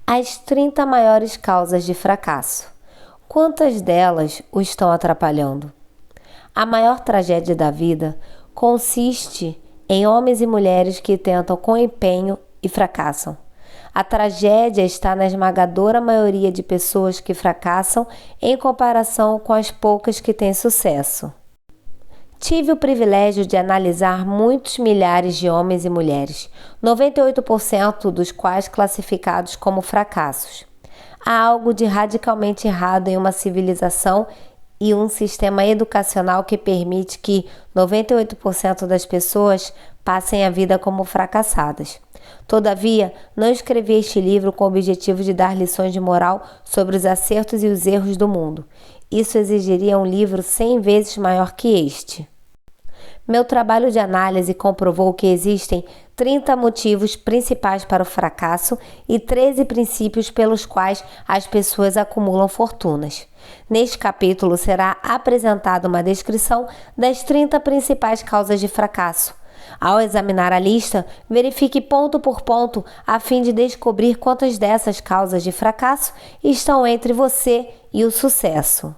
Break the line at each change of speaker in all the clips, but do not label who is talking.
As 30 maiores causas de fracasso. Quantas delas o estão atrapalhando? A maior tragédia da vida consiste em homens e mulheres que tentam com empenho e fracassam. A tragédia está na esmagadora maioria de pessoas que fracassam em comparação com as poucas que têm sucesso. Tive o privilégio de analisar muitos milhares de homens e mulheres, 98% dos quais classificados como fracassos. Há algo de radicalmente errado em uma civilização e um sistema educacional que permite que 98% das pessoas passem a vida como fracassadas. Todavia, não escrevi este livro com o objetivo de dar lições de moral sobre os acertos e os erros do mundo. Isso exigiria um livro 100 vezes maior que este. Meu trabalho de análise comprovou que existem 30 motivos principais para o fracasso e 13 princípios pelos quais as pessoas acumulam fortunas. Neste capítulo será apresentada uma descrição das 30 principais causas de fracasso. Ao examinar a lista, verifique ponto por ponto a fim de descobrir quantas dessas causas de fracasso estão entre você e o sucesso.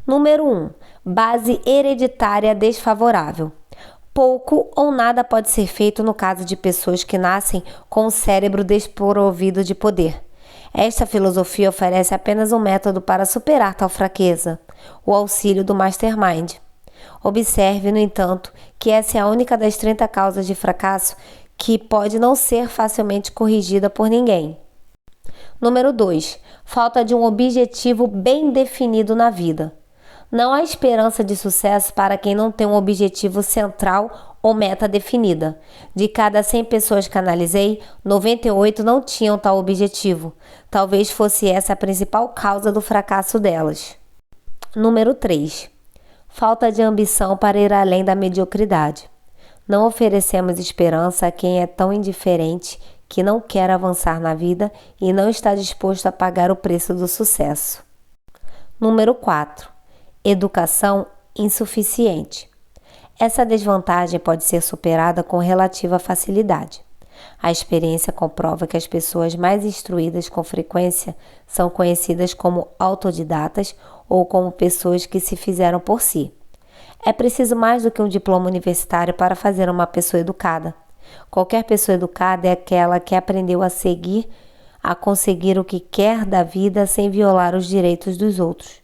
Número 1. Base hereditária desfavorável. Pouco ou nada pode ser feito no caso de pessoas que nascem com o cérebro desprovido de poder. Esta filosofia oferece apenas um método para superar tal fraqueza: o auxílio do Mastermind. Observe, no entanto, que essa é a única das 30 causas de fracasso que pode não ser facilmente corrigida por ninguém. Número 2. Falta de um objetivo bem definido na vida. Não há esperança de sucesso para quem não tem um objetivo central ou meta definida. De cada 100 pessoas que analisei, 98 não tinham tal objetivo. Talvez fosse essa a principal causa do fracasso delas. Número 3. Falta de ambição para ir além da mediocridade. Não oferecemos esperança a quem é tão indiferente que não quer avançar na vida e não está disposto a pagar o preço do sucesso. Número 4. Educação insuficiente. Essa desvantagem pode ser superada com relativa facilidade. A experiência comprova que as pessoas mais instruídas com frequência são conhecidas como autodidatas ou como pessoas que se fizeram por si. É preciso mais do que um diploma universitário para fazer uma pessoa educada. Qualquer pessoa educada é aquela que aprendeu a conseguir o que quer da vida sem violar os direitos dos outros.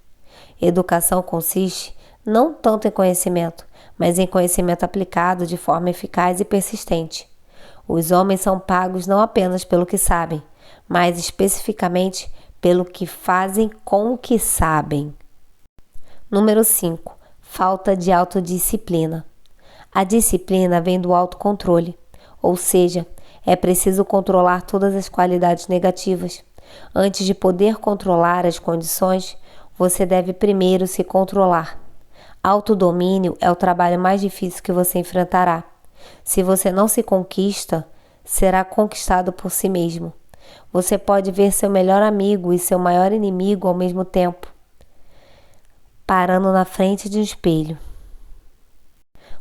Educação consiste não tanto em conhecimento, mas em conhecimento aplicado de forma eficaz e persistente. Os homens são pagos não apenas pelo que sabem, mas especificamente pelo que fazem com o que sabem. Número 5. Falta de autodisciplina. A disciplina vem do autocontrole, ou seja, é preciso controlar todas as qualidades negativas. Antes de poder controlar as condições, você deve primeiro se controlar. Autodomínio é o trabalho mais difícil que você enfrentará. Se você não se conquista, será conquistado por si mesmo. Você pode ver seu melhor amigo e seu maior inimigo ao mesmo tempo, parando na frente de um espelho.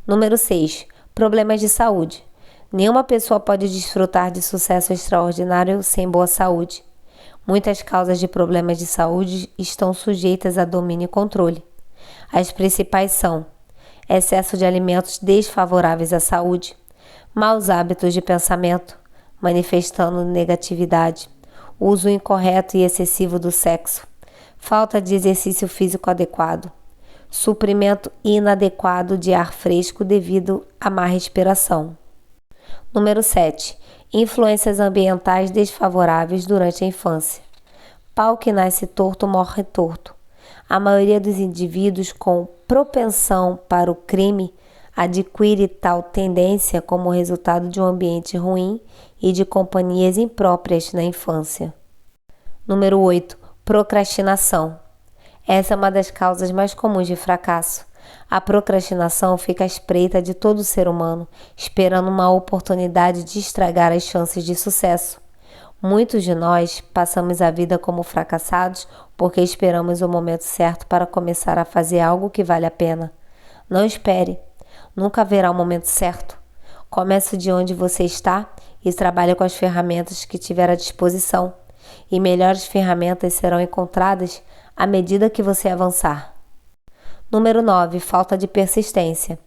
Número 6. Problemas de saúde. Nenhuma pessoa pode desfrutar de sucesso extraordinário sem boa saúde. Muitas causas de problemas de saúde estão sujeitas a domínio e controle. As principais são: excesso de alimentos desfavoráveis à saúde, maus hábitos de pensamento, manifestando negatividade, uso incorreto e excessivo do sexo, falta de exercício físico adequado, suprimento inadequado de ar fresco devido à má respiração. Número 7. Influências ambientais desfavoráveis durante a infância. Pau que nasce torto morre torto. A maioria dos indivíduos com propensão para o crime adquire tal tendência como resultado de um ambiente ruim e de companhias impróprias na infância. Número 8. Procrastinação. Essa é uma das causas mais comuns de fracasso. A procrastinação fica à espreita de todo ser humano, esperando uma oportunidade de estragar as chances de sucesso. Muitos de nós passamos a vida como fracassados porque esperamos o momento certo para começar a fazer algo que vale a pena. Não espere, nunca haverá um momento certo. Comece de onde você está e trabalhe com as ferramentas que tiver à disposição. e melhores ferramentas serão encontradas à medida que você avançar. Número 9. Falta de persistência.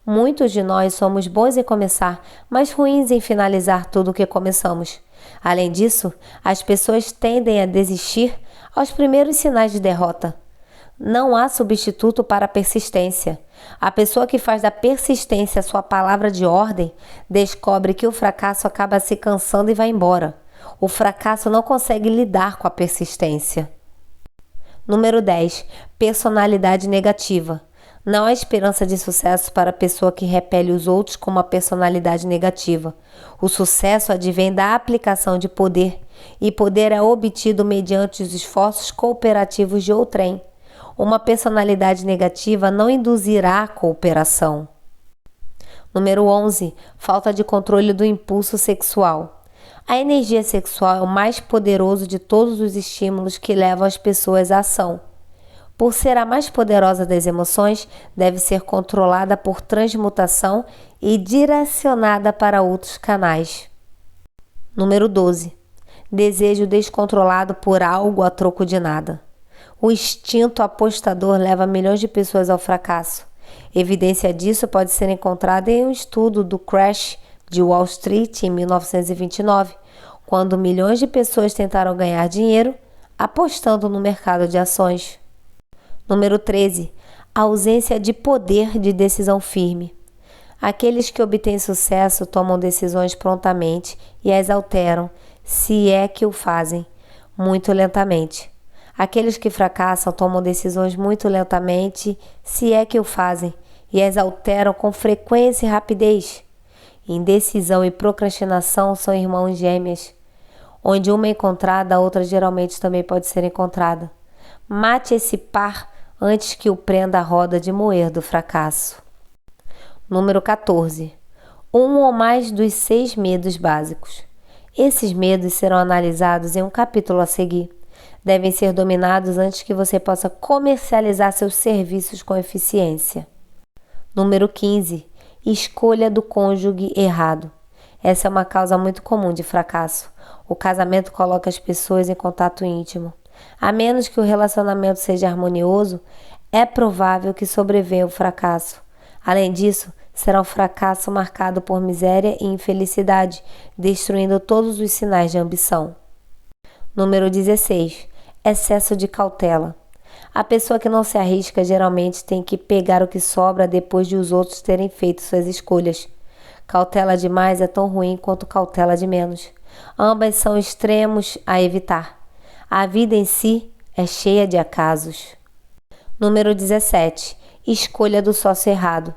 Muitos de nós somos bons em começar, mas ruins em finalizar tudo o que começamos. Além disso, as pessoas tendem a desistir aos primeiros sinais de derrota. Não há substituto para a persistência. A pessoa que faz da persistência sua palavra de ordem descobre que o fracasso acaba se cansando e vai embora. O fracasso não consegue lidar com a persistência. Número 10. Personalidade negativa. Não há esperança de sucesso para a pessoa que repele os outros com uma personalidade negativa. O sucesso advém da aplicação de poder, e poder é obtido mediante os esforços cooperativos de outrem. Uma personalidade negativa não induzirá a cooperação. Número 11. Falta de controle do impulso sexual. A energia sexual é o mais poderoso de todos os estímulos que levam as pessoas à ação. Por ser a mais poderosa das emoções, deve ser controlada por transmutação e direcionada para outros canais. Número 12. Desejo descontrolado por algo a troco de nada. O instinto apostador leva milhões de pessoas ao fracasso. Evidência disso pode ser encontrada em um estudo do crash de Wall Street em 1929, quando milhões de pessoas tentaram ganhar dinheiro apostando no mercado de ações. Número 13. Ausência de poder de decisão firme. Aqueles que obtêm sucesso tomam decisões prontamente e as alteram, se é que o fazem, muito lentamente. Aqueles que fracassam tomam decisões muito lentamente, se é que o fazem, e as alteram com frequência e rapidez. Indecisão e procrastinação são irmãos gêmeas. Onde uma é encontrada, a outra geralmente também pode ser encontrada. Mate esse par antes que o prenda à roda de moer do fracasso. Número 14. Um ou mais dos 6 medos básicos. Esses medos serão analisados em um capítulo a seguir. Devem ser dominados antes que você possa comercializar seus serviços com eficiência. Número 15. Escolha do cônjuge errado. Essa é uma causa muito comum de fracasso. O casamento coloca as pessoas em contato íntimo. A menos que o relacionamento seja harmonioso, é provável que sobrevenha o fracasso. Além disso, será um fracasso marcado por miséria e infelicidade, destruindo todos os sinais de ambição. Número 16. Excesso de cautela. A pessoa que não se arrisca geralmente tem que pegar o que sobra depois de os outros terem feito suas escolhas. Cautela demais é tão ruim quanto cautela de menos. Ambas são extremos a evitar. A vida em si é cheia de acasos. Número 17. Escolha do sócio errado.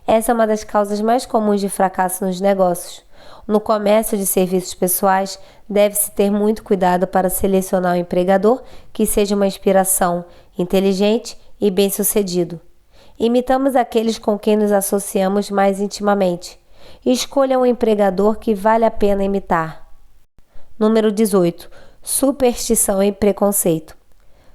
Essa é uma das causas mais comuns de fracasso nos negócios. No comércio de serviços pessoais, deve-se ter muito cuidado para selecionar um empregador que seja uma inspiração, inteligente e bem-sucedido. Imitamos aqueles com quem nos associamos mais intimamente. Escolha um empregador que vale a pena imitar. Número 18. Superstição e preconceito.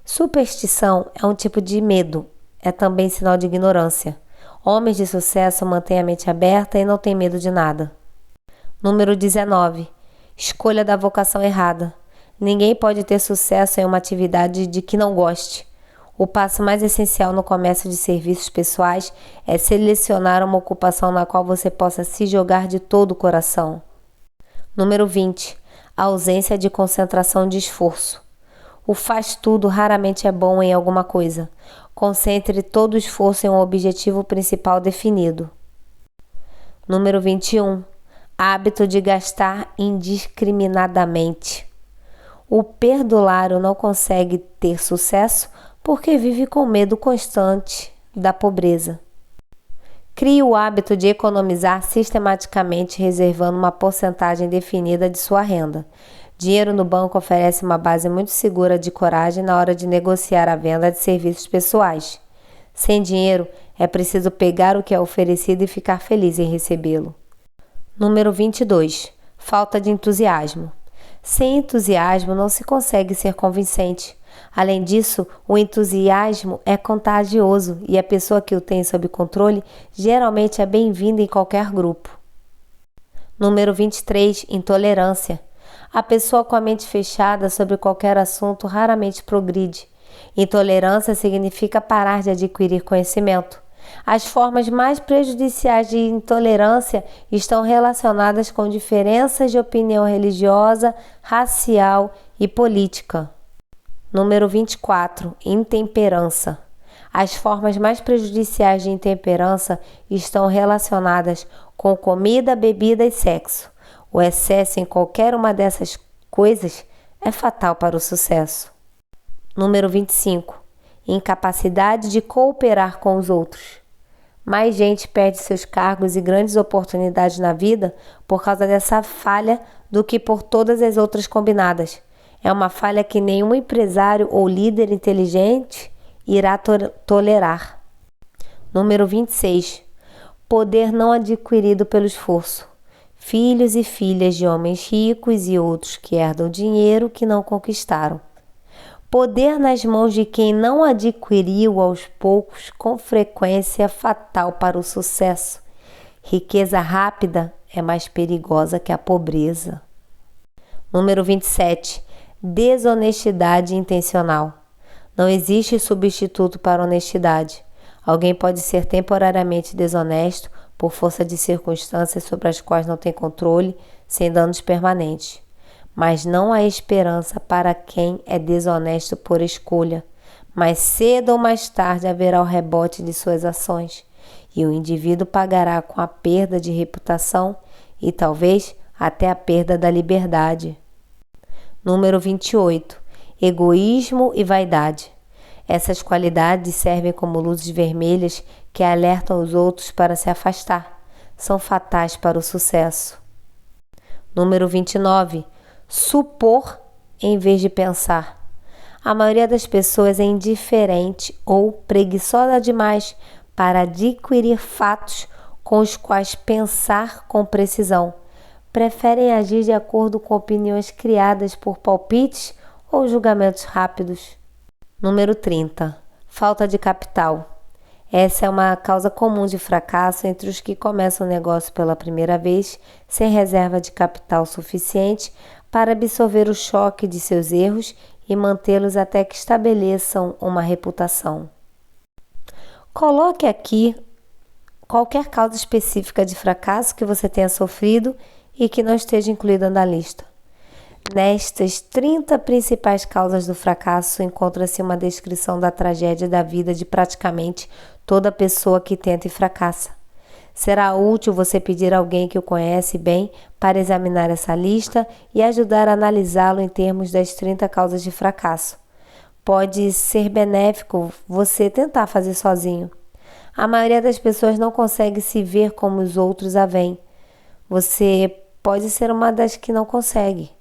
Superstição é um tipo de medo, é também sinal de ignorância. Homens de sucesso mantêm a mente aberta e não têm medo de nada. Número 19. Escolha da vocação errada. Ninguém pode ter sucesso em uma atividade de que não goste. O passo mais essencial no comércio de serviços pessoais é selecionar uma ocupação na qual você possa se jogar de todo o coração. Número 20. A ausência de concentração de esforço. O faz tudo raramente é bom em alguma coisa. Concentre todo o esforço em um objetivo principal definido. Número 21. Hábito de gastar indiscriminadamente. O perdulário não consegue ter sucesso porque vive com medo constante da pobreza. Crie o hábito de economizar sistematicamente, reservando uma porcentagem definida de sua renda. Dinheiro no banco oferece uma base muito segura de coragem na hora de negociar a venda de serviços pessoais. Sem dinheiro, é preciso pegar o que é oferecido e ficar feliz em recebê-lo. Número 22. Falta de entusiasmo. Sem entusiasmo não se consegue ser convincente. Além disso, o entusiasmo é contagioso e a pessoa que o tem sob controle geralmente é bem-vinda em qualquer grupo. Número 23. Intolerância. A pessoa com a mente fechada sobre qualquer assunto raramente progride. Intolerância significa parar de adquirir conhecimento. As formas mais prejudiciais de intolerância estão relacionadas com diferenças de opinião religiosa, racial e política. Número 24. Intemperança. As formas mais prejudiciais de intemperança estão relacionadas com comida, bebida e sexo. O excesso em qualquer uma dessas coisas é fatal para o sucesso. Número 25. Incapacidade de cooperar com os outros. Mais gente perde seus cargos e grandes oportunidades na vida por causa dessa falha do que por todas as outras combinadas. É uma falha que nenhum empresário ou líder inteligente irá tolerar. Número 26. Poder não adquirido pelo esforço. Filhos e filhas de homens ricos e outros que herdam dinheiro que não conquistaram. Poder nas mãos de quem não adquiriu aos poucos, com frequência é fatal para o sucesso. Riqueza rápida é mais perigosa que a pobreza. Número 27. Desonestidade intencional. Não existe substituto para a honestidade. Alguém pode ser temporariamente desonesto por força de circunstâncias sobre as quais não tem controle, sem danos permanentes. Mas não há esperança para quem é desonesto por escolha. Mais cedo ou mais tarde haverá o rebote de suas ações, e o indivíduo pagará com a perda de reputação e talvez até a perda da liberdade. Número 28. Egoísmo e vaidade. Essas qualidades servem como luzes vermelhas que alertam os outros para se afastar. São fatais para o sucesso. Número 29. Supor em vez de pensar. A maioria das pessoas é indiferente ou preguiçosa demais para adquirir fatos com os quais pensar com precisão. Preferem agir de acordo com opiniões criadas por palpites ou julgamentos rápidos. Número 30. Falta de capital. Essa é uma causa comum de fracasso entre os que começam o negócio pela primeira vez, sem reserva de capital suficiente para absorver o choque de seus erros e mantê-los até que estabeleçam uma reputação. Coloque aqui qualquer causa específica de fracasso que você tenha sofrido e que não esteja incluída na lista. Nestas 30 principais causas do fracasso encontra-se uma descrição da tragédia da vida de praticamente toda pessoa que tenta e fracassa. Será útil você pedir a alguém que o conhece bem para examinar essa lista e ajudar a analisá-lo em termos das 30 causas de fracasso. Pode ser benéfico você tentar fazer sozinho. A maioria das pessoas não consegue se ver como os outros a veem. Você pode ser uma das que não consegue.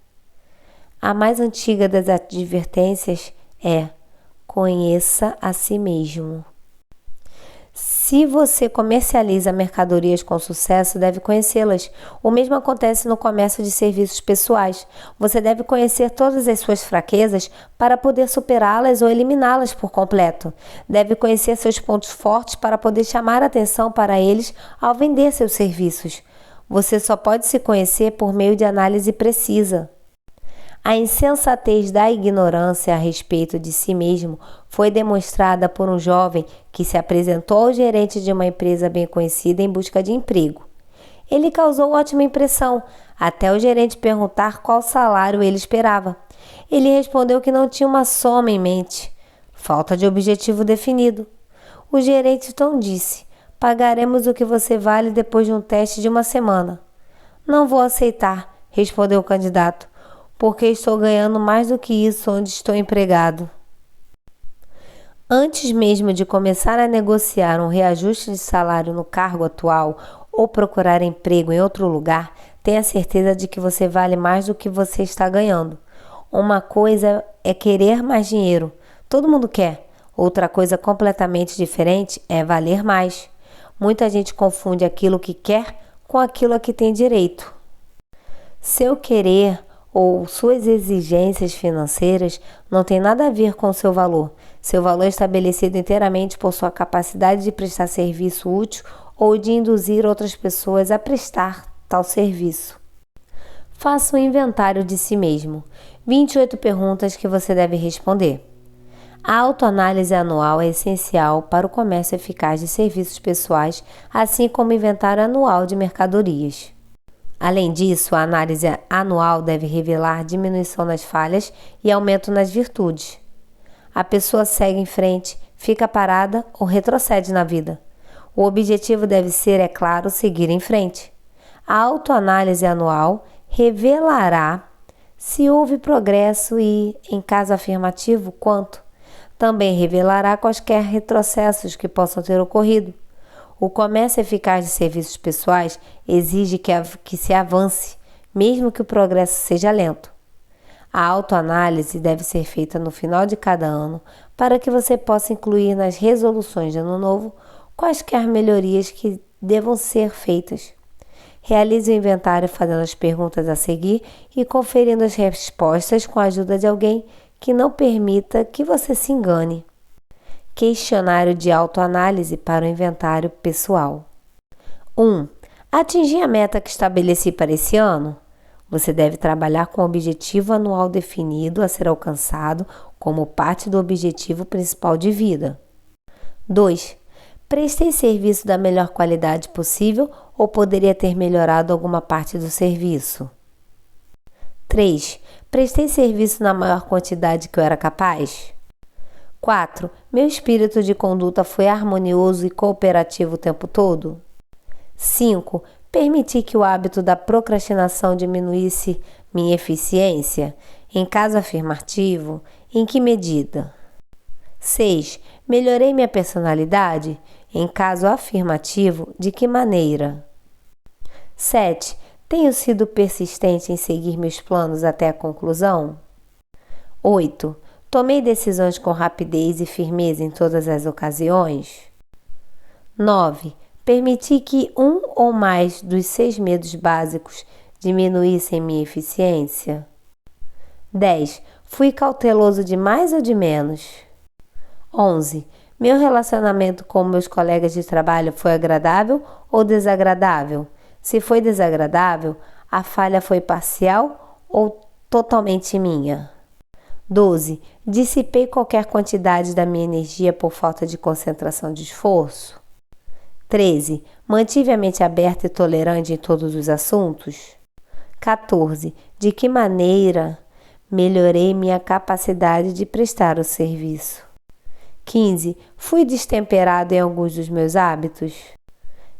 A mais antiga das advertências é: conheça a si mesmo. Se você comercializa mercadorias com sucesso, deve conhecê-las. O mesmo acontece no comércio de serviços pessoais. Você deve conhecer todas as suas fraquezas para poder superá-las ou eliminá-las por completo. Deve conhecer seus pontos fortes para poder chamar a atenção para eles ao vender seus serviços. Você só pode se conhecer por meio de análise precisa. A insensatez da ignorância a respeito de si mesmo foi demonstrada por um jovem que se apresentou ao gerente de uma empresa bem conhecida em busca de emprego. Ele causou ótima impressão, até o gerente perguntar qual salário ele esperava. Ele respondeu que não tinha uma soma em mente. Falta de objetivo definido. O gerente então disse: pagaremos o que você vale depois de um teste de uma semana. Não vou aceitar, respondeu o candidato, porque estou ganhando mais do que isso onde estou empregado. Antes mesmo de começar a negociar um reajuste de salário no cargo atual ou procurar emprego em outro lugar, tenha certeza de que você vale mais do que você está ganhando. Uma coisa é querer mais dinheiro. Todo mundo quer. Outra coisa completamente diferente é valer mais. Muita gente confunde aquilo que quer com aquilo a que tem direito. Seu querer ou suas exigências financeiras não tem nada a ver com seu valor. Seu valor é estabelecido inteiramente por sua capacidade de prestar serviço útil ou de induzir outras pessoas a prestar tal serviço. Faça um inventário de si mesmo. 28 perguntas que você deve responder. A autoanálise anual é essencial para o comércio eficaz de serviços pessoais, assim como o inventário anual de mercadorias. Além disso, a análise anual deve revelar diminuição nas falhas e aumento nas virtudes. A pessoa segue em frente, fica parada ou retrocede na vida. O objetivo deve ser, é claro, seguir em frente. A autoanálise anual revelará se houve progresso e, em caso afirmativo, quanto. Também revelará quaisquer retrocessos que possam ter ocorrido. O comércio eficaz de serviços pessoais exige que se avance, mesmo que o progresso seja lento. A autoanálise deve ser feita no final de cada ano para que você possa incluir nas resoluções de ano novo quaisquer melhorias que devam ser feitas. Realize o inventário fazendo as perguntas a seguir e conferindo as respostas com a ajuda de alguém que não permita que você se engane. Questionário de autoanálise para o inventário pessoal. 1. Atingir a meta que estabeleci para esse ano? Você deve trabalhar com o objetivo anual definido a ser alcançado como parte do objetivo principal de vida. 2. Prestei serviço da melhor qualidade possível ou poderia ter melhorado alguma parte do serviço? 3. Prestei serviço na maior quantidade que eu era capaz? 4. Meu espírito de conduta foi harmonioso e cooperativo o tempo todo? 5. Permiti que o hábito da procrastinação diminuísse minha eficiência? Em caso afirmativo, em que medida? 6. Melhorei minha personalidade? Em caso afirmativo, de que maneira? 7. Tenho sido persistente em seguir meus planos até a conclusão? 8. Tomei decisões com rapidez e firmeza em todas as ocasiões? 9. Permiti que um ou mais dos 6 medos básicos diminuíssem minha eficiência? 10. Fui cauteloso de mais ou de menos? 11. Meu relacionamento com meus colegas de trabalho foi agradável ou desagradável? Se foi desagradável, a falha foi parcial ou totalmente minha? 12. Dissipei qualquer quantidade da minha energia por falta de concentração de esforço? 13. Mantive a mente aberta e tolerante em todos os assuntos? 14. De que maneira melhorei minha capacidade de prestar o serviço? 15. Fui destemperado em alguns dos meus hábitos?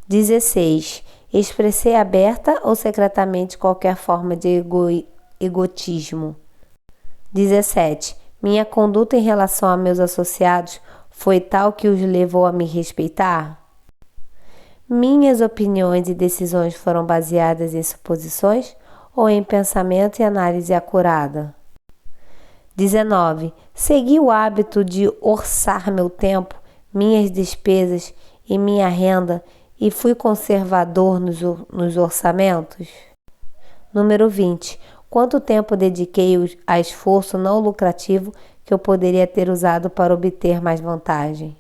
16. Expressei aberta ou secretamente qualquer forma de egotismo? 17. Minha conduta em relação a meus associados foi tal que os levou a me respeitar? Minhas opiniões e decisões foram baseadas em suposições ou em pensamento e análise acurada? 19. Segui o hábito de orçar meu tempo, minhas despesas e minha renda e fui conservador nos orçamentos? Número 20. Quanto tempo dediquei a esforço não lucrativo que eu poderia ter usado para obter mais vantagem?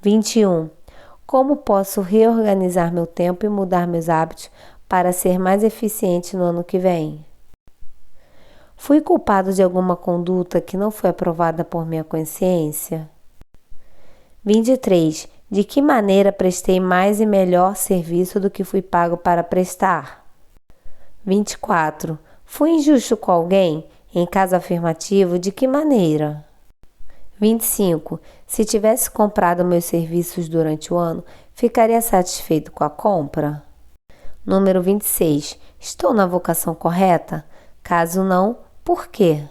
21. Como posso reorganizar meu tempo e mudar meus hábitos para ser mais eficiente no ano que vem? Fui culpado de alguma conduta que não foi aprovada por minha consciência? 23. De que maneira prestei mais e melhor serviço do que fui pago para prestar? 24. Fui injusto com alguém? Em caso afirmativo, de que maneira? 25. Se tivesse comprado meus serviços durante o ano, ficaria satisfeito com a compra? Número 26. Estou na vocação correta? Caso não, por quê?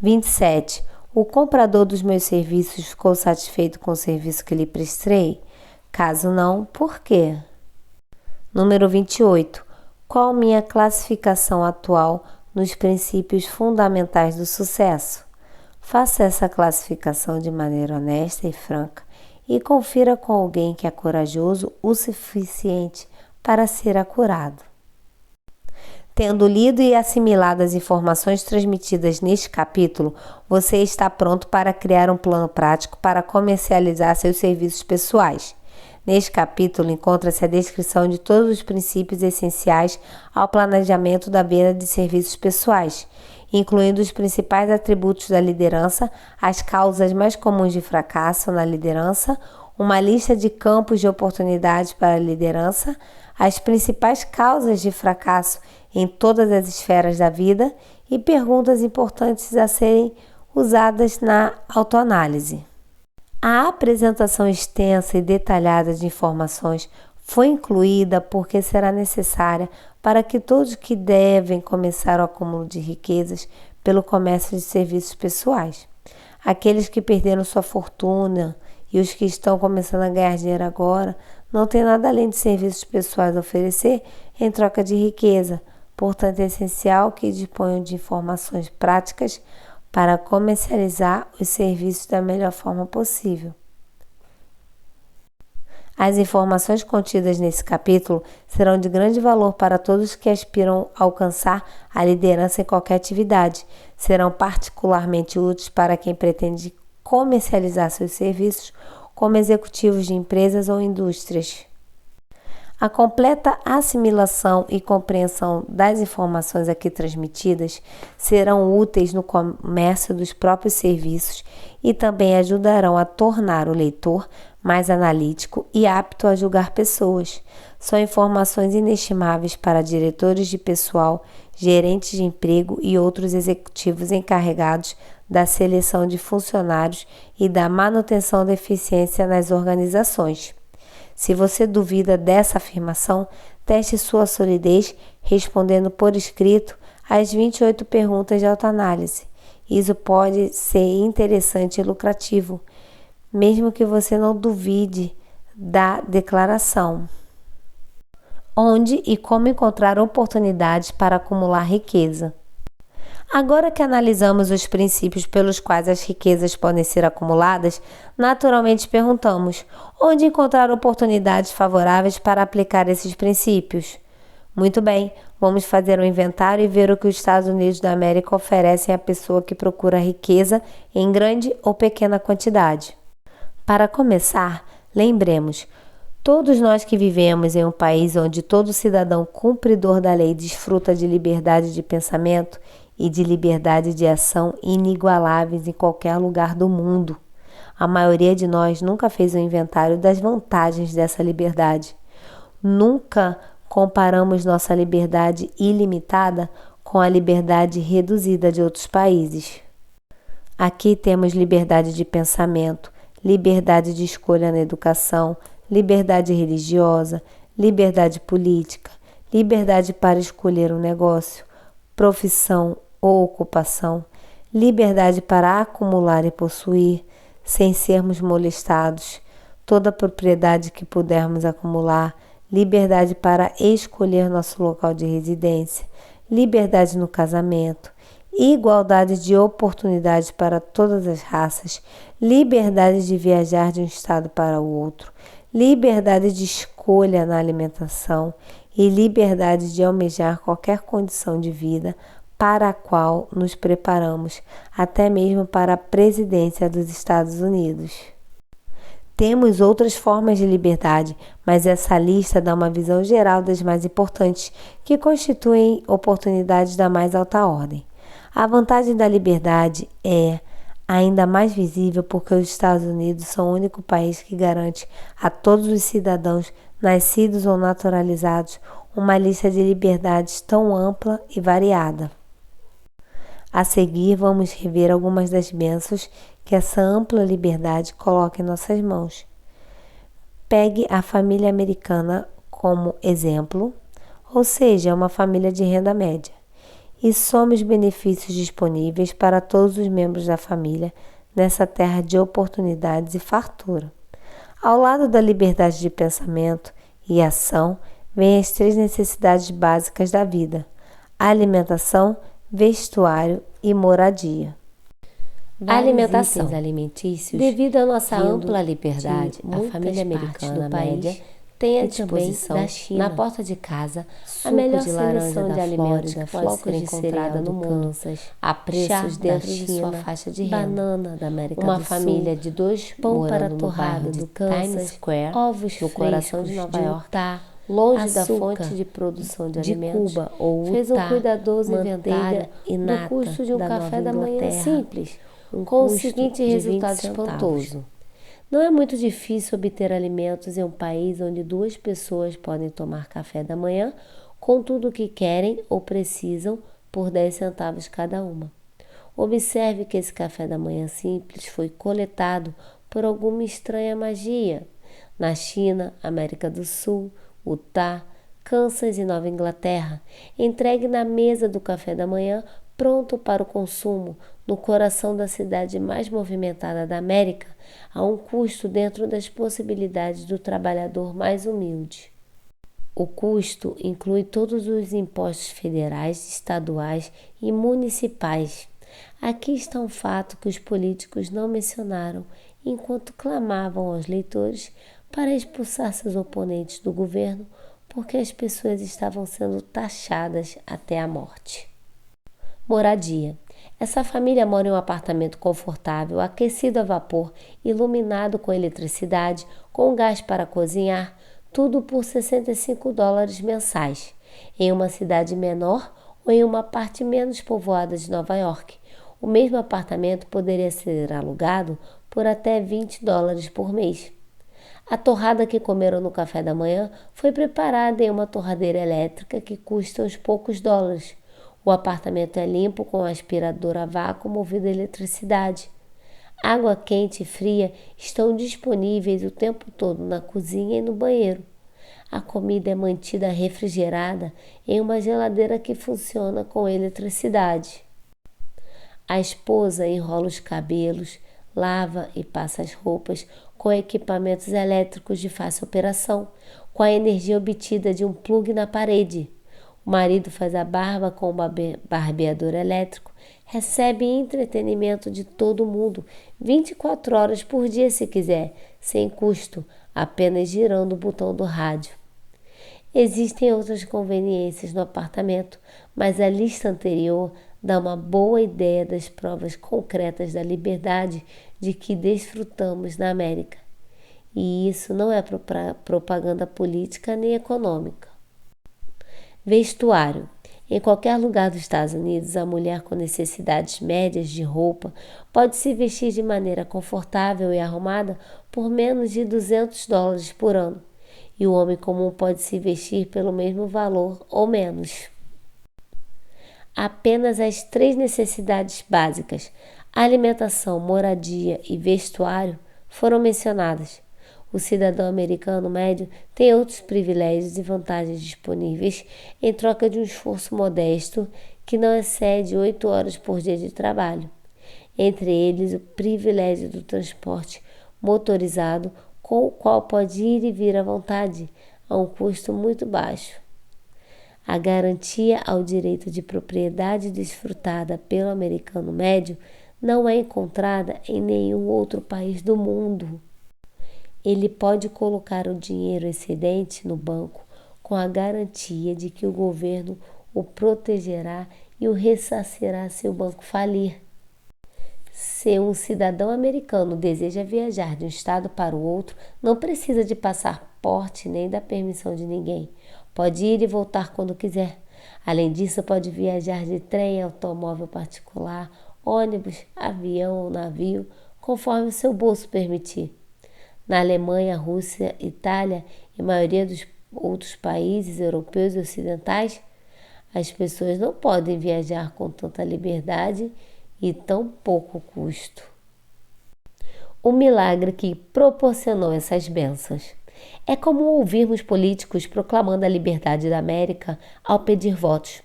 27. O comprador dos meus serviços ficou satisfeito com o serviço que lhe prestei? Caso não, por quê? Número 28. Qual minha classificação atual nos princípios fundamentais do sucesso? Faça essa classificação de maneira honesta e franca e confira com alguém que é corajoso o suficiente para ser acurado. Tendo lido e assimilado as informações transmitidas neste capítulo, você está pronto para criar um plano prático para comercializar seus serviços pessoais. Neste capítulo encontra-se a descrição de todos os princípios essenciais ao planejamento da venda de serviços pessoais, incluindo os principais atributos da liderança, as causas mais comuns de fracasso na liderança, uma lista de campos de oportunidades para a liderança, as principais causas de fracasso em todas as esferas da vida e perguntas importantes a serem usadas na autoanálise. A apresentação extensa e detalhada de informações foi incluída porque será necessária para que todos que devem começar o acúmulo de riquezas pelo comércio de serviços pessoais, aqueles que perderam sua fortuna e os que estão começando a ganhar dinheiro agora, não têm nada além de serviços pessoais a oferecer em troca de riqueza. Portanto, é essencial que disponham de informações práticas para comercializar os serviços da melhor forma possível. As informações contidas nesse capítulo serão de grande valor para todos que aspiram a alcançar a liderança em qualquer atividade. Serão particularmente úteis para quem pretende comercializar seus serviços como executivos de empresas ou indústrias. A completa assimilação e compreensão das informações aqui transmitidas serão úteis no comércio dos próprios serviços e também ajudarão a tornar o leitor mais analítico e apto a julgar pessoas. São informações inestimáveis para diretores de pessoal, gerentes de emprego e outros executivos encarregados da seleção de funcionários e da manutenção da eficiência nas organizações. Se você duvida dessa afirmação, teste sua solidez respondendo por escrito as 28 perguntas de autoanálise. Isso pode ser interessante e lucrativo, mesmo que você não duvide da declaração. Onde e como encontrar oportunidades para acumular riqueza? Agora que analisamos os princípios pelos quais as riquezas podem ser acumuladas, naturalmente perguntamos: onde encontrar oportunidades favoráveis para aplicar esses princípios? Muito bem, vamos fazer um inventário e ver o que os Estados Unidos da América oferecem à pessoa que procura riqueza em grande ou pequena quantidade. Para começar, lembremos: todos nós que vivemos em um país onde todo cidadão cumpridor da lei desfruta de liberdade de pensamento e de liberdade de ação inigualáveis em qualquer lugar do mundo. A maioria de nós nunca fez um inventário das vantagens dessa liberdade. Nunca comparamos nossa liberdade ilimitada com a liberdade reduzida de outros países. Aqui temos liberdade de pensamento, liberdade de escolha na educação, liberdade religiosa, liberdade política, liberdade para escolher um negócio, profissão ou ocupação, liberdade para acumular e possuir, sem sermos molestados, toda a propriedade que pudermos acumular, liberdade para escolher nosso local de residência, liberdade no casamento, igualdade de oportunidades para todas as raças, liberdade de viajar de um estado para o outro, liberdade de escolha na alimentação e liberdade de almejar qualquer condição de vida para a qual nos preparamos, até mesmo para a presidência dos Estados Unidos. Temos outras formas de liberdade, mas essa lista dá uma visão geral das mais importantes, que constituem oportunidades da mais alta ordem. A vantagem da liberdade é ainda mais visível porque os Estados Unidos são o único país que garante a todos os cidadãos, nascidos ou naturalizados, uma lista de liberdades tão ampla e variada. A seguir, vamos rever algumas das bênçãos que essa ampla liberdade coloca em nossas mãos. Pegue a família americana como exemplo, ou seja, uma família de renda média, e some os benefícios disponíveis para todos os membros da família nessa terra de oportunidades e fartura. Ao lado da liberdade de pensamento e ação, vêm as 3 necessidades básicas da vida: alimentação, vestuário e moradia.
Alimentação.
Itens alimentícios.
Devido à nossa ampla liberdade, a família
americana
média
Tem à
e
disposição,
também da China,
na porta de casa,
suco
a melhor
de laranja
seleção
da
de alimentos
Flórida,
que pode ser
flocos de
encontrada
cereal
no
do
mundo,
Kansas,
a
chá
preços
da
dentro de sua
China,
faixa de renda.
banana da América
Uma
do
família
Sul,
de 2
pão para
morando no bairro
torrada
de
do
Times
Kansas,
Square,
ovos
no coração de
frescos
Nova
de
York,
Utah,
longe da
açúcar
fonte de produção de
de
alimentos,
Cuba ou
fez um
Utah,
cuidadoso inventário
manteiga e
do
nata
custo de um
da
café
Nova
da manhã
Inglaterra,
simples,
um
com o
custo
seguinte
de 20
resultado
centavos.
espantoso. Não é muito difícil obter alimentos em um país onde 2 pessoas podem tomar café da manhã com tudo o que querem ou precisam por 10 centavos cada uma. Observe que esse café da manhã simples foi coletado por alguma estranha magia. Na China, América do Sul, Utah, Kansas e Nova Inglaterra, entregue na mesa do café da manhã pronto para o consumo, no coração da cidade mais movimentada da América, a um custo dentro das possibilidades do trabalhador mais humilde. O custo inclui todos os impostos federais, estaduais e municipais. Aqui está um fato que os políticos não mencionaram enquanto clamavam aos leitores para expulsar seus oponentes do governo porque as pessoas estavam sendo taxadas até a morte. Moradia. Essa família mora em um apartamento confortável, aquecido a vapor, iluminado com eletricidade, com gás para cozinhar, tudo por $65 mensais, em uma cidade menor ou em uma parte menos povoada de Nova York. O mesmo apartamento poderia ser alugado por até $20 por mês. A torrada que comeram no café da manhã foi preparada em uma torradeira elétrica que custa uns poucos dólares. O apartamento é limpo com um aspirador a vácuo movido a eletricidade. Água quente e fria estão disponíveis o tempo todo na cozinha e no banheiro. A comida é mantida refrigerada em uma geladeira que funciona com eletricidade. A esposa enrola os cabelos, lava e passa as roupas com equipamentos elétricos de fácil operação, com a energia obtida de um plugue na parede. O marido faz a barba com um barbeador elétrico, recebe entretenimento de todo mundo, 24 horas por dia se quiser, sem custo, apenas girando o botão do rádio. Existem outras conveniências no apartamento, mas a lista anterior dá uma boa ideia das provas concretas da liberdade de que desfrutamos na América. E isso não é propaganda política nem econômica. Vestuário. Em qualquer lugar dos Estados Unidos, a mulher com necessidades médias de roupa pode se vestir de maneira confortável e arrumada por menos de $200 por ano, e o homem comum pode se vestir pelo mesmo valor ou menos. Apenas as 3 necessidades básicas, alimentação, moradia e vestuário, foram mencionadas. O cidadão americano médio tem outros privilégios e vantagens disponíveis em troca de um esforço modesto que não excede 8 horas por dia de trabalho. Entre eles, o privilégio do transporte motorizado, com o qual pode ir e vir à vontade, a um custo muito baixo. A garantia ao direito de propriedade desfrutada pelo americano médio não é encontrada em nenhum outro país do mundo. Ele pode colocar o dinheiro excedente no banco com a garantia de que o governo o protegerá e o ressarcirá se o banco falir. Se um cidadão americano deseja viajar de um estado para o outro, não precisa de passaporte nem da permissão de ninguém. Pode ir e voltar quando quiser. Além disso, pode viajar de trem, automóvel particular, ônibus, avião ou navio, conforme o seu bolso permitir. Na Alemanha, Rússia, Itália e maioria dos outros países europeus e ocidentais, as pessoas não podem viajar com tanta liberdade e tão pouco custo. O milagre que proporcionou essas bênçãos. É comum ouvirmos políticos proclamando a liberdade da América ao pedir votos,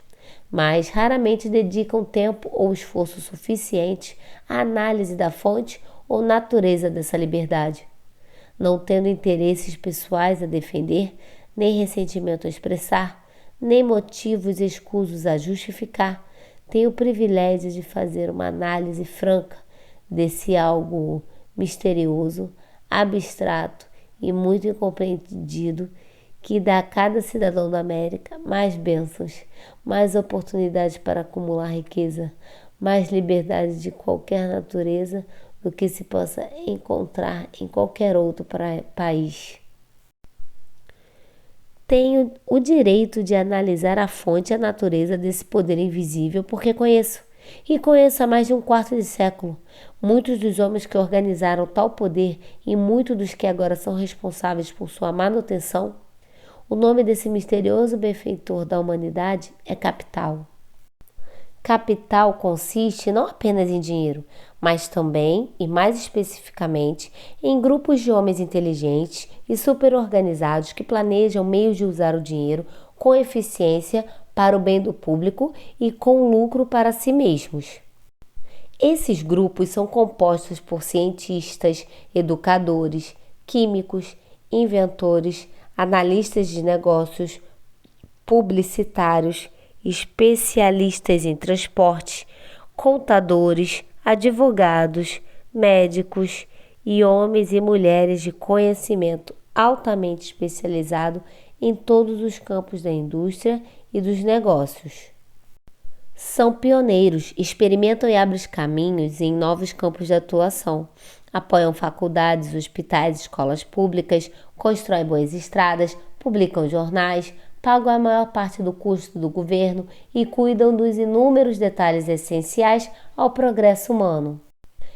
mas raramente dedicam tempo ou esforço suficiente à análise da fonte ou natureza dessa liberdade. Não tendo interesses pessoais a defender, nem ressentimento a expressar, nem motivos escusos a justificar, tem o privilégio de fazer uma análise franca desse algo misterioso, abstrato e muito incompreendido que dá a cada cidadão da América mais bênçãos, mais oportunidades para acumular riqueza, mais liberdade de qualquer natureza do que se possa encontrar em qualquer outro país. Tenho o direito de analisar a fonte e a natureza desse poder invisível porque conheço. E conheço há mais de um quarto de século. Muitos dos homens que organizaram tal poder e muitos dos que agora são responsáveis por sua manutenção. O nome desse misterioso benfeitor da humanidade é capital. Capital consiste não apenas em dinheiro, mas também, e mais especificamente, em grupos de homens inteligentes e superorganizados que planejam meios de usar o dinheiro com eficiência para o bem do público e com lucro para si mesmos. Esses grupos são compostos por cientistas, educadores, químicos, inventores, analistas de negócios, publicitários, especialistas em transporte, contadores, advogados, médicos e homens e mulheres de conhecimento altamente especializado em todos os campos da indústria e dos negócios. São pioneiros, experimentam e abrem caminhos em novos campos de atuação. Apoiam faculdades, hospitais, escolas públicas, constroem boas estradas, publicam jornais, pagam a maior parte do custo do governo e cuidam dos inúmeros detalhes essenciais ao progresso humano.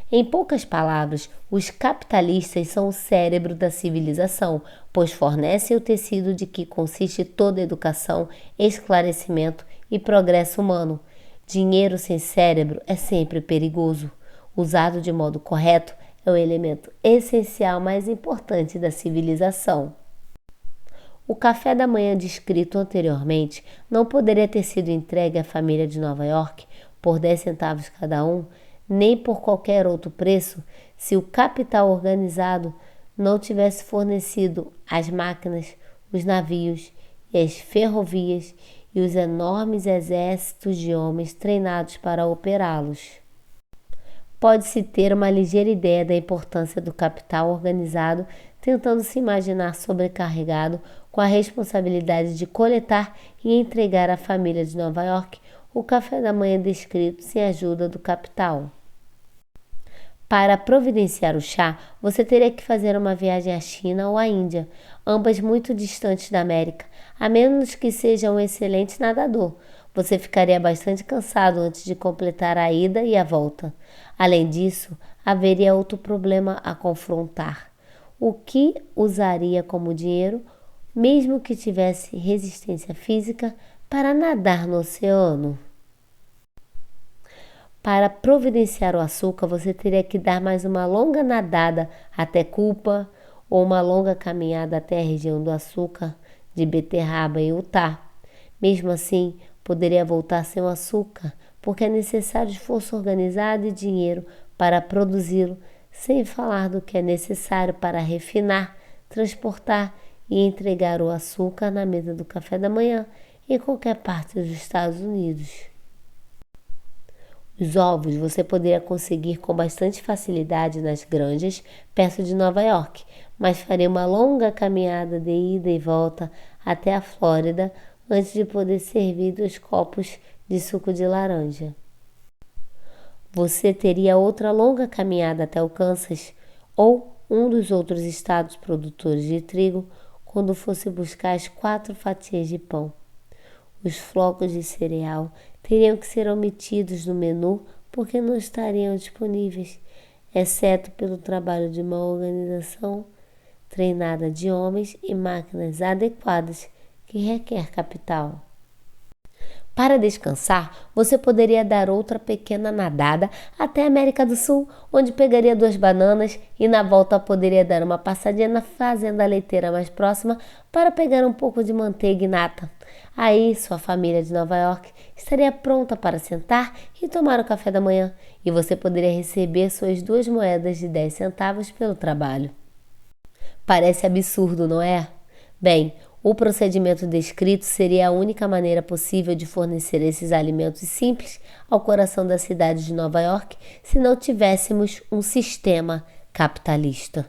Em poucas palavras, os capitalistas são o cérebro da civilização, pois fornecem o tecido de que consiste toda educação, esclarecimento e progresso humano. Dinheiro sem cérebro é sempre perigoso. Usado de modo correto, é o elemento essencial mais importante da civilização. O café da manhã descrito anteriormente não poderia ter sido entregue à família de Nova York por 10 centavos cada um, nem por qualquer outro preço, se o capital organizado não tivesse fornecido as máquinas, os navios e as ferrovias e os enormes exércitos de homens treinados para operá-los. Pode-se ter uma ligeira ideia da importância do capital organizado tentando se imaginar sobrecarregado com a responsabilidade de coletar e entregar à família de Nova York o café da manhã descrito sem a ajuda do capital. Para providenciar o chá, você teria que fazer uma viagem à China ou à Índia, ambas muito distantes da América, a menos que seja um excelente nadador. Você ficaria bastante cansado antes de completar a ida e a volta. Além disso, haveria outro problema a confrontar. O que usaria como dinheiro, mesmo que tivesse resistência física, para nadar no oceano? Para providenciar o açúcar, você teria que dar mais uma longa nadada até Cuba ou uma longa caminhada até a região do açúcar de beterraba em Utah. Mesmo assim, poderia voltar sem o açúcar, porque é necessário esforço organizado e dinheiro para produzi-lo, sem falar do que é necessário para refinar, transportar e entregar o açúcar na mesa do café da manhã em qualquer parte dos Estados Unidos. Os ovos você poderia conseguir com bastante facilidade nas granjas perto de Nova York, mas faria uma longa caminhada de ida e volta até a Flórida antes de poder servir 2 copos de suco de laranja. Você teria outra longa caminhada até o Kansas ou um dos outros estados produtores de trigo quando fosse buscar as 4 fatias de pão. Os flocos de cereal teriam que ser omitidos no menu porque não estariam disponíveis, exceto pelo trabalho de uma organização treinada de homens e máquinas adequadas que requer capital. Para descansar, você poderia dar outra pequena nadada até a América do Sul, onde pegaria 2 bananas e na volta poderia dar uma passadinha na fazenda leiteira mais próxima para pegar um pouco de manteiga e nata. Aí, sua família de Nova York estaria pronta para sentar e tomar o café da manhã, e você poderia receber suas 2 moedas de 10 centavos pelo trabalho. Parece absurdo, não é? Bem, o procedimento descrito seria a única maneira possível de fornecer esses alimentos simples ao coração da cidade de Nova York se não tivéssemos um sistema capitalista.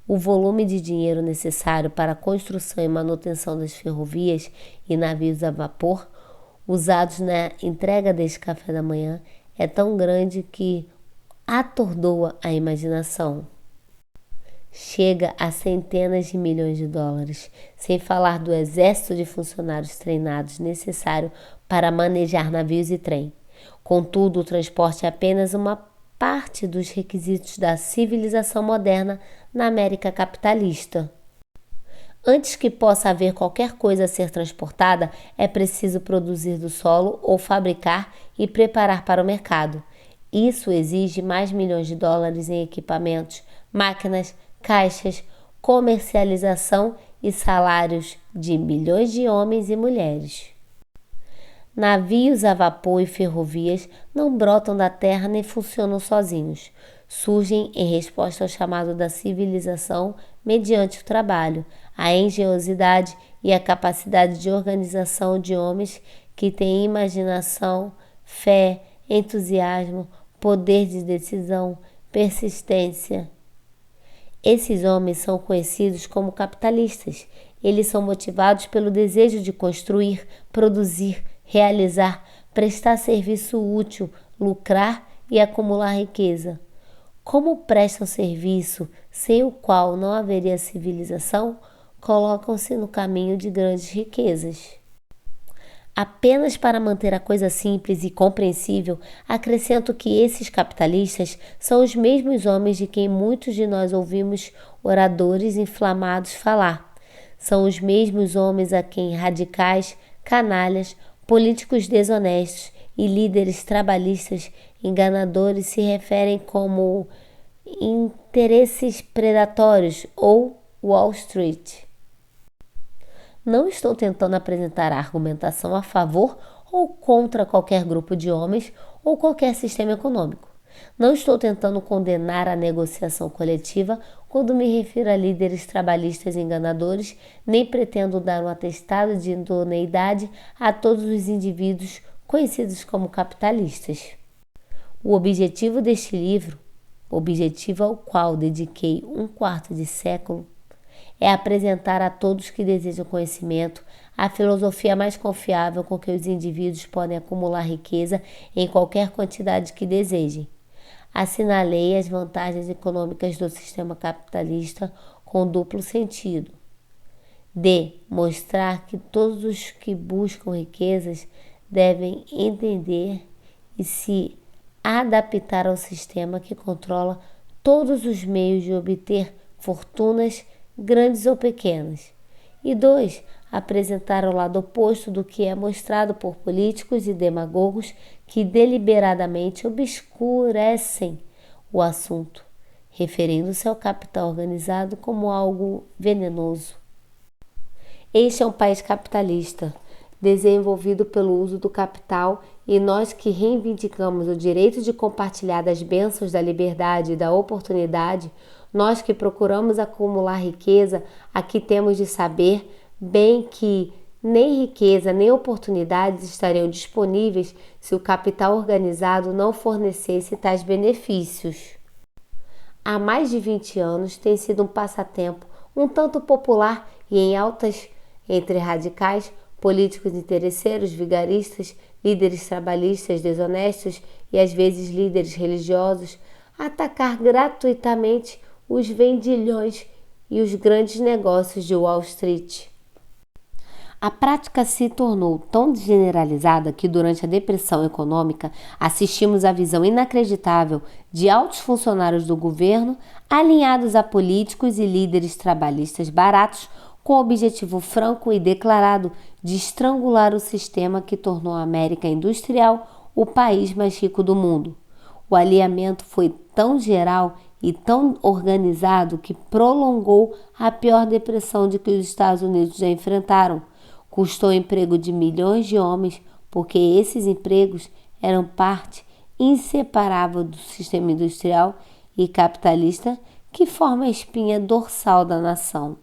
O volume de dinheiro necessário para a construção e manutenção das ferrovias e navios a vapor usados na entrega deste café da manhã é tão grande que atordoa a imaginação. Chega a centenas de milhões de dólares, sem falar do exército de funcionários treinados necessário para manejar navios e trem. Contudo, o transporte é apenas uma parte dos requisitos da civilização moderna na América capitalista. Antes que possa haver qualquer coisa a ser transportada, é preciso produzir do solo ou fabricar e preparar para o mercado. Isso exige mais milhões de dólares em equipamentos, máquinas, caixas, comercialização e salários de milhões de homens e mulheres. Navios a vapor e ferrovias não brotam da terra nem funcionam sozinhos. Surgem em resposta ao chamado da civilização mediante o trabalho, a engenhosidade e a capacidade de organização de homens que têm imaginação, fé, entusiasmo, poder de decisão, persistência. Esses homens são conhecidos como capitalistas. Eles são motivados pelo desejo de construir, produzir, realizar, prestar serviço útil, lucrar e acumular riqueza. Como prestam serviço sem o qual não haveria civilização, colocam-se no caminho de grandes riquezas. Apenas para manter a coisa simples e compreensível, acrescento que esses capitalistas são os mesmos homens de quem muitos de nós ouvimos oradores inflamados falar. São os mesmos homens a quem radicais, canalhas, políticos desonestos e líderes trabalhistas enganadores se referem como interesses predatórios ou Wall Street. Não estou tentando apresentar a argumentação a favor ou contra qualquer grupo de homens ou qualquer sistema econômico. Não estou tentando condenar a negociação coletiva quando me refiro a líderes trabalhistas enganadores, nem pretendo dar um atestado de idoneidade a todos os indivíduos conhecidos como capitalistas. O objetivo deste livro, objetivo ao qual dediquei um quarto de século, é apresentar a todos que desejam conhecimento a filosofia mais confiável com que os indivíduos podem acumular riqueza em qualquer quantidade que desejem. Assinalei as vantagens econômicas do sistema capitalista com duplo sentido. D. Mostrar que todos os que buscam riquezas devem entender e se adaptar ao sistema que controla todos os meios de obter fortunas grandes ou pequenas. E 2. Apresentar o lado oposto do que é mostrado por políticos e demagogos que deliberadamente obscurecem o assunto, referindo-se ao capital organizado como algo venenoso. Este é um país capitalista, desenvolvido pelo uso do capital, e nós que reivindicamos o direito de compartilhar das bênçãos da liberdade e da oportunidade, nós que procuramos acumular riqueza, aqui temos de saber bem que nem riqueza nem oportunidades estariam disponíveis se o capital organizado não fornecesse tais benefícios. Há mais de 20 anos tem sido um passatempo um tanto popular e em altas entre radicais, políticos interesseiros, vigaristas, líderes trabalhistas desonestos e às vezes líderes religiosos, atacar gratuitamente os vendilhões e os grandes negócios de Wall Street. A prática se tornou tão generalizada que durante a depressão econômica assistimos à visão inacreditável de altos funcionários do governo alinhados a políticos e líderes trabalhistas baratos com o objetivo franco e declarado de estrangular o sistema que tornou a América industrial o país mais rico do mundo. O alinhamento foi tão geral e tão organizado que prolongou a pior depressão de que os Estados Unidos já enfrentaram. Custou o emprego de milhões de homens, porque esses empregos eram parte inseparável do sistema industrial e capitalista que forma a espinha dorsal da nação.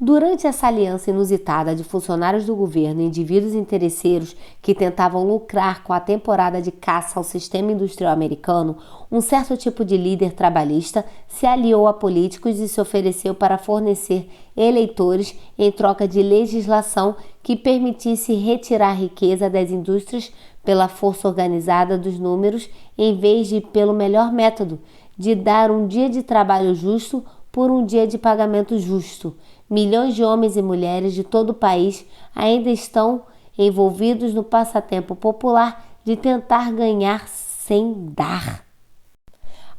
Durante essa aliança inusitada de funcionários do governo e indivíduos interesseiros que tentavam lucrar com a temporada de caça ao sistema industrial americano, um certo tipo de líder trabalhista se aliou a políticos e se ofereceu para fornecer eleitores em troca de legislação que permitisse retirar riqueza das indústrias pela força organizada dos números, em vez de pelo melhor método, de dar um dia de trabalho justo por um dia de pagamento justo. Milhões de homens e mulheres de todo o país ainda estão envolvidos no passatempo popular de tentar ganhar sem dar.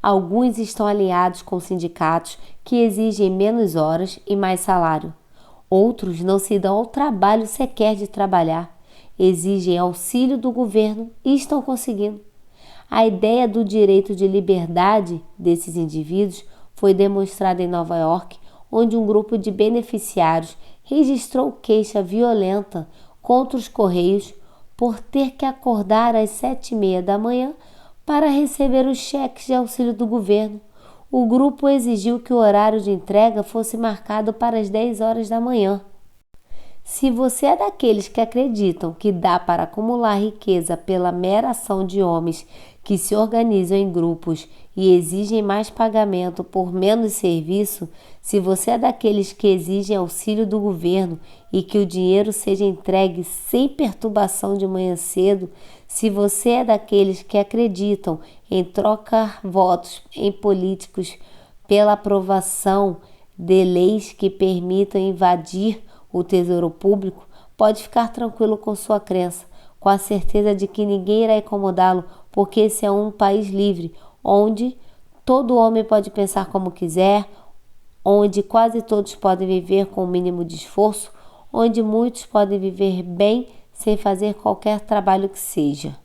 Alguns estão alinhados com sindicatos que exigem menos horas e mais salário. Outros não se dão ao trabalho sequer de trabalhar, exigem auxílio do governo e estão conseguindo. A ideia do direito de liberdade desses indivíduos foi demonstrada em Nova York, onde um grupo de beneficiários registrou queixa violenta contra os Correios por ter que acordar às 7h30 da manhã para receber os cheques de auxílio do governo. O grupo exigiu que o horário de entrega fosse marcado para as 10 horas da manhã. Se você é daqueles que acreditam que dá para acumular riqueza pela mera ação de homens que se organizam em grupos e exigem mais pagamento por menos serviço, se você é daqueles que exigem auxílio do governo e que o dinheiro seja entregue sem perturbação de manhã cedo, se você é daqueles que acreditam em trocar votos em políticos pela aprovação de leis que permitam invadir o tesouro público, pode ficar tranquilo com sua crença, com a certeza de que ninguém irá incomodá-lo, porque esse é um país livre, onde todo homem pode pensar como quiser, onde quase todos podem viver com o mínimo de esforço, onde muitos podem viver bem sem fazer qualquer trabalho que seja.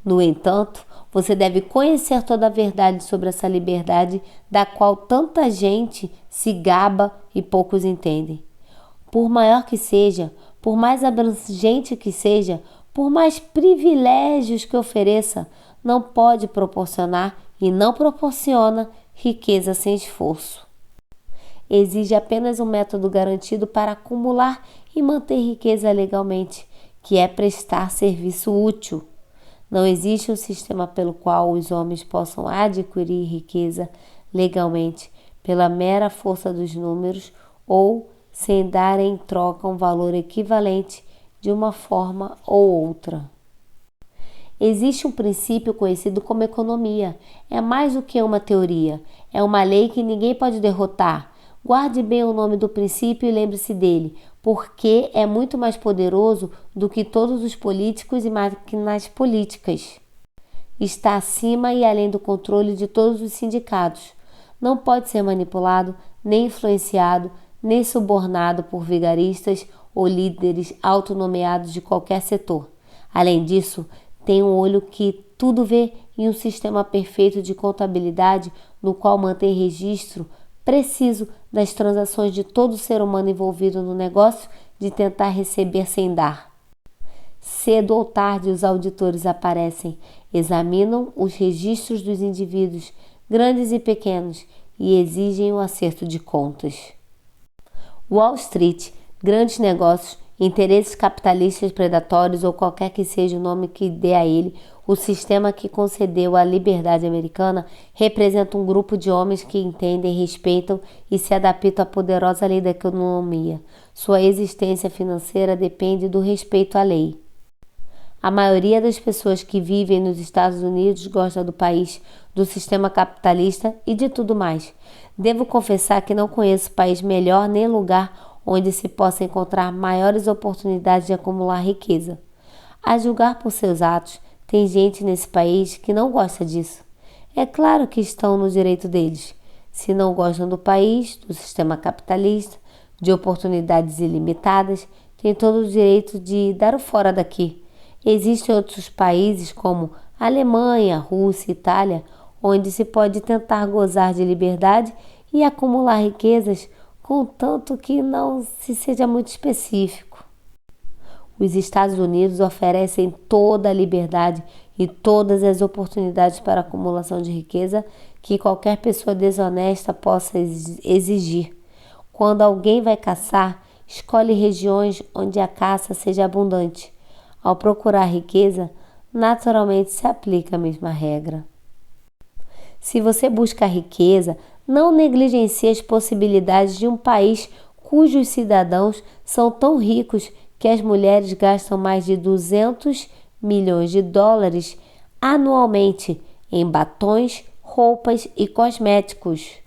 No entanto, você deve conhecer toda a verdade sobre essa liberdade da qual tanta gente se gaba e poucos entendem. Por maior que seja, por mais abrangente que seja, por mais privilégios que ofereça, não pode proporcionar e não proporciona riqueza sem esforço. Exige apenas um método garantido para acumular e manter riqueza legalmente, que é prestar serviço útil. Não existe um sistema pelo qual os homens possam adquirir riqueza legalmente pela mera força dos números ou sem dar em troca um valor equivalente de uma forma ou outra. Existe um princípio conhecido como economia. É mais do que uma teoria. É uma lei que ninguém pode derrotar. Guarde bem o nome do princípio e lembre-se dele, porque é muito mais poderoso do que todos os políticos e máquinas políticas. Está acima e além do controle de todos os sindicatos. Não pode ser manipulado, nem influenciado, nem subornado por vigaristas ou líderes autonomeados de qualquer setor. Além disso, tem um olho que tudo vê e um sistema perfeito de contabilidade no qual mantém registro preciso das transações de todo ser humano envolvido no negócio de tentar receber sem dar. Cedo ou tarde, os auditores aparecem, examinam os registros dos indivíduos, grandes e pequenos, e exigem o acerto de contas. Wall Street, grandes negócios, interesses capitalistas predatórios ou qualquer que seja o nome que dê a ele, o sistema que concedeu a liberdade americana representa um grupo de homens que entendem, respeitam e se adaptam à poderosa lei da economia. Sua existência financeira depende do respeito à lei. A maioria das pessoas que vivem nos Estados Unidos gosta do país, do sistema capitalista e de tudo mais. Devo confessar que não conheço país melhor nem lugar onde se possa encontrar maiores oportunidades de acumular riqueza. A julgar por seus atos, tem gente nesse país que não gosta disso. É claro que estão no direito deles. Se não gostam do país, do sistema capitalista, de oportunidades ilimitadas, têm todo o direito de dar o fora daqui. Existem outros países como Alemanha, Rússia, Itália, onde se pode tentar gozar de liberdade e acumular riquezas, contanto que não se seja muito específico. Os Estados Unidos oferecem toda a liberdade e todas as oportunidades para a acumulação de riqueza que qualquer pessoa desonesta possa exigir. Quando alguém vai caçar, escolhe regiões onde a caça seja abundante. Ao procurar riqueza, naturalmente se aplica a mesma regra. Se você busca riqueza, não negligencie as possibilidades de um país cujos cidadãos são tão ricos que as mulheres gastam mais de 200 milhões de dólares anualmente em batons, roupas e cosméticos.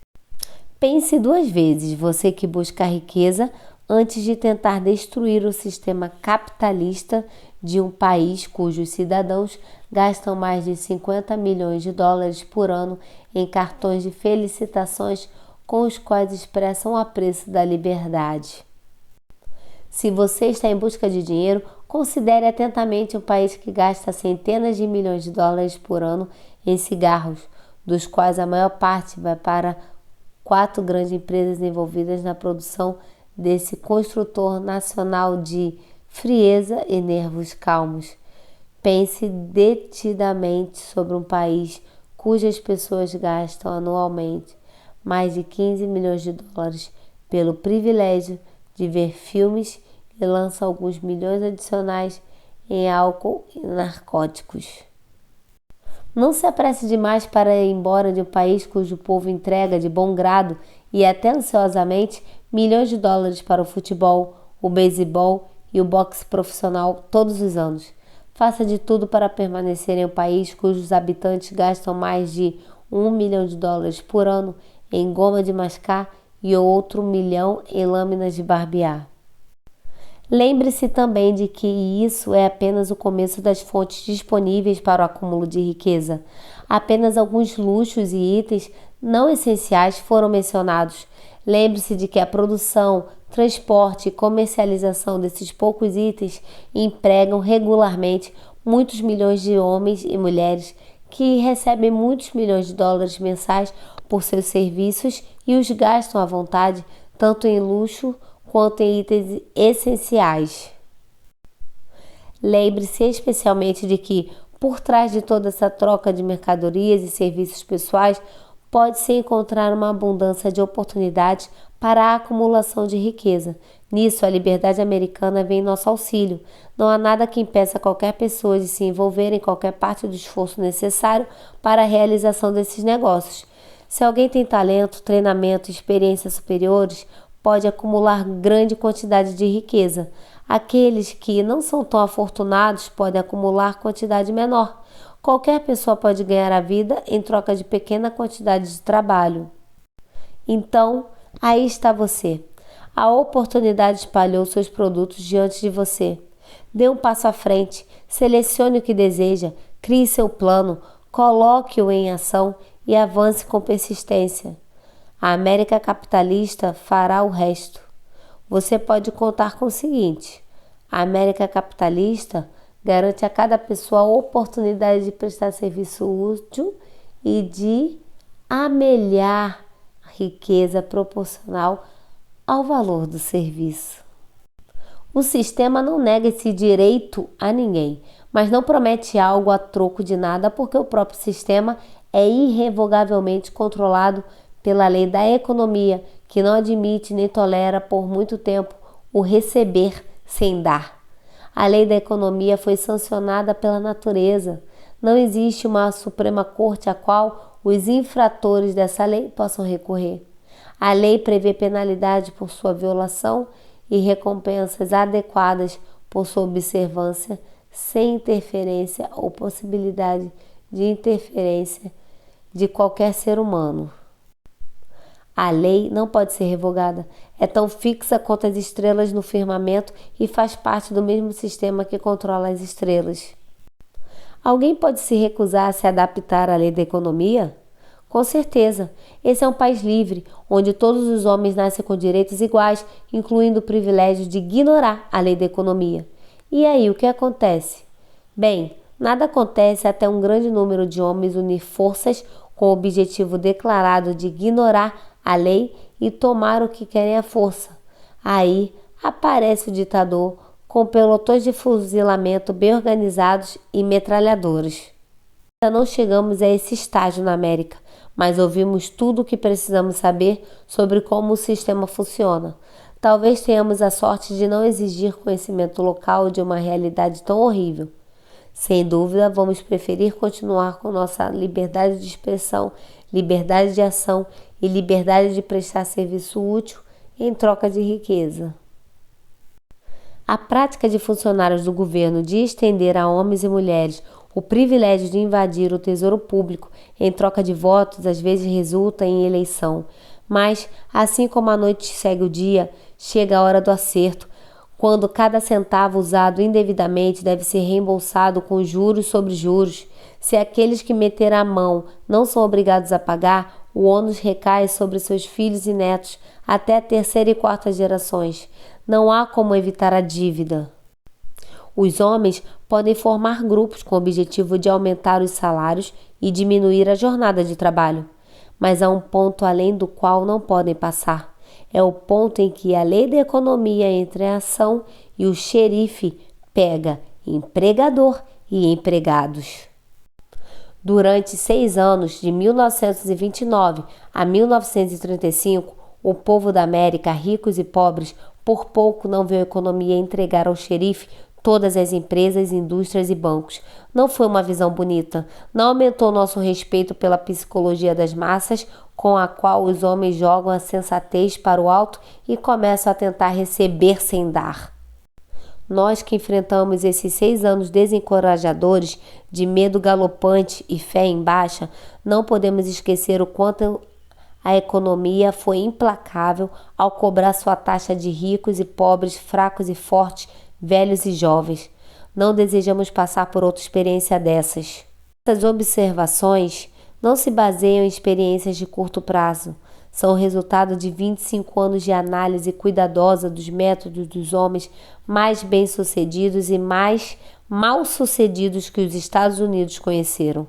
Pense duas vezes, você que busca riqueza, antes de tentar destruir o sistema capitalista de um país cujos cidadãos gastam mais de 50 milhões de dólares por ano em cartões de felicitações com os quais expressam o apreço da liberdade. Se você está em busca de dinheiro, considere atentamente um país que gasta centenas de milhões de dólares por ano em cigarros, dos quais a maior parte vai para 4 grandes empresas envolvidas na produção desse construtor nacional de frieza e nervos calmos. Pense detidamente sobre um país cujas pessoas gastam anualmente mais de 15 milhões de dólares pelo privilégio de ver filmes e lança alguns milhões adicionais em álcool e narcóticos. Não se apresse demais para ir embora de um país cujo povo entrega de bom grado e até ansiosamente milhões de dólares para o futebol, o beisebol e o boxe profissional todos os anos. Faça de tudo para permanecer em um país cujos habitantes gastam mais de 1 milhão de dólares por ano em goma de mascar e outro 1 milhão em lâminas de barbear. Lembre-se também de que isso é apenas o começo das fontes disponíveis para o acúmulo de riqueza. Apenas alguns luxos e itens não essenciais foram mencionados. Lembre-se de que a produção, transporte e comercialização desses poucos itens empregam regularmente muitos milhões de homens e mulheres que recebem muitos milhões de dólares mensais por seus serviços e os gastam à vontade, tanto em luxo quanto em itens essenciais. Lembre-se especialmente de que, por trás de toda essa troca de mercadorias e serviços pessoais, pode-se encontrar uma abundância de oportunidades para a acumulação de riqueza. Nisso, a liberdade americana vem em nosso auxílio. Não há nada que impeça qualquer pessoa de se envolver em qualquer parte do esforço necessário para a realização desses negócios. Se alguém tem talento, treinamento e experiências superiores, pode acumular grande quantidade de riqueza. Aqueles que não são tão afortunados podem acumular quantidade menor. Qualquer pessoa pode ganhar a vida em troca de pequena quantidade de trabalho. Então, aí está você. A oportunidade espalhou seus produtos diante de você. Dê um passo à frente, selecione o que deseja, crie seu plano, coloque-o em ação e avance com persistência. A América capitalista fará o resto. Você pode contar com o seguinte: a América capitalista garante a cada pessoa a oportunidade de prestar serviço útil e de amelhar riqueza proporcional ao valor do serviço. O sistema não nega esse direito a ninguém, mas não promete algo a troco de nada porque o próprio sistema é irrevogavelmente controlado pela lei da economia, que não admite nem tolera por muito tempo o receber sem dar. A lei da economia foi sancionada pela natureza. Não existe uma Suprema Corte a qual os infratores dessa lei possam recorrer. A lei prevê penalidade por sua violação e recompensas adequadas por sua observância, sem interferência ou possibilidade de interferência de qualquer ser humano. A lei não pode ser revogada. É tão fixa quanto as estrelas no firmamento e faz parte do mesmo sistema que controla as estrelas. Alguém pode se recusar a se adaptar à lei da economia? Com certeza. Esse é um país livre, onde todos os homens nascem com direitos iguais, incluindo o privilégio de ignorar a lei da economia. E aí, o que acontece? Bem, nada acontece até um grande número de homens unir forças com o objetivo declarado de ignorar a lei e tomar o que querem à força. Aí aparece o ditador com pelotões de fuzilamento bem organizados e metralhadoras. Ainda não chegamos a esse estágio na América, mas ouvimos tudo o que precisamos saber sobre como o sistema funciona. Talvez tenhamos a sorte de não exigir conhecimento local de uma realidade tão horrível. Sem dúvida, vamos preferir continuar com nossa liberdade de expressão, liberdade de ação e liberdade de prestar serviço útil em troca de riqueza. A prática de funcionários do governo de estender a homens e mulheres o privilégio de invadir o tesouro público em troca de votos às vezes resulta em eleição, mas, assim como a noite segue o dia, chega a hora do acerto, quando cada centavo usado indevidamente deve ser reembolsado com juros sobre juros. Se aqueles que meteram a mão não são obrigados a pagar, o ônus recai sobre seus filhos e netos até a terceira e quarta gerações. Não há como evitar a dívida. Os homens podem formar grupos com o objetivo de aumentar os salários e diminuir a jornada de trabalho, mas há um ponto além do qual não podem passar. É o ponto em que a lei da economia entra em ação e o xerife pega empregador e empregados. Durante 6 anos, de 1929 a 1935, o povo da América, ricos e pobres, por pouco não viu a economia entregar ao xerife todas as empresas, indústrias e bancos. Não foi uma visão bonita. Não aumentou nosso respeito pela psicologia das massas, com a qual os homens jogam a sensatez para o alto e começam a tentar receber sem dar. Nós que enfrentamos esses 6 anos desencorajadores de medo galopante e fé em baixa, não podemos esquecer o quanto a economia foi implacável ao cobrar sua taxa de ricos e pobres, fracos e fortes, velhos e jovens. Não desejamos passar por outra experiência dessas. Essas observações não se baseiam em experiências de curto prazo. São o resultado de 25 anos de análise cuidadosa dos métodos dos homens mais bem-sucedidos e mais mal-sucedidos que os Estados Unidos conheceram.